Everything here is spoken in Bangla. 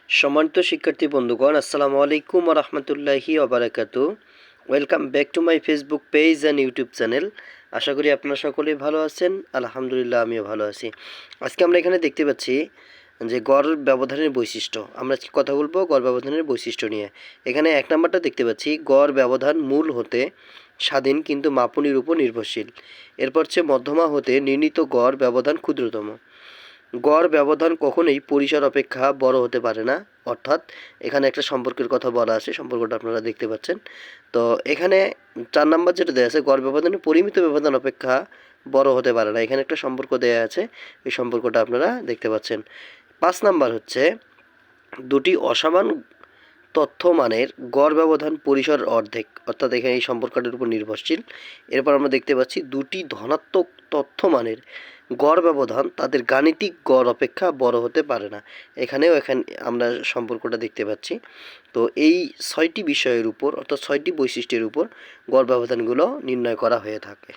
সম্মানিত শিক্ষার্থী বন্ধুগণ, আসসালামু আলাইকুম ওয়া রাহমাতুল্লাহি ওয়া বারাকাতুহু। Welcome back to my Facebook page and YouTube channel. আশা করি আপনারা সকলেই ভালো আছেন। আলহামদুলিল্লাহ, আমিও ভালো আছি। আজকে আমরা এখানে দেখতে পাচ্ছি যে গড় ব্যবধানের বৈশিষ্ট্য। আমরা আজকে কথা বলবো গড় ব্যবধানের বৈশিষ্ট্য নিয়ে। এখানে ১ নাম্বারটা দেখতে পাচ্ছি, গড় ব্যবধান মূল হতে স্বাধীন কিন্তু মাপনীর উপর নির্ভরশীল। এরপর হচ্ছে মধ্যমা হতে নির্ণীত গড় ব্যবধান ক্ষুদ্রতম। গড় ব্যবধান কখনোই পরিসর অপেক্ষা বড় হতে পারে না, অর্থাৎ এখানে একটা সম্পর্কের কথা বলা আছে, সম্পর্কটা আপনারা দেখতে পাচ্ছেন। তো এখানে ৪ নাম্বার যেটা দেওয়া আছে, গড় ব্যবধানে পরিমিত ব্যবধান অপেক্ষা বড় হতে পারে না, এখানে একটা সম্পর্ক দেওয়া আছে, এই সম্পর্কটা আপনারা দেখতে পাচ্ছেন। ৫ নাম্বার হচ্ছে দুটি অসমান তথ্যমানের গড় ব্যবধান পরিসর অর্ধেক, অর্থাৎ এখানে এই সম্পর্কটার উপর নির্ভরশীল। এরপর আমরা দেখতে পাচ্ছি দুটি ধনাত্মক তথ্যমানের গড় ব্যবধান তাদের গাণিতিক গড় অপেক্ষা বড় হতে পারে না, এখানে আমরা সম্পর্কটা দেখতে পাচ্ছি। তো এই ৬টি বিষয়ের উপর, অর্থাৎ ৬টি বৈশিষ্ট্যের উপর গড় ব্যবধানগুলো নির্ণয় করা হয়ে থাকে।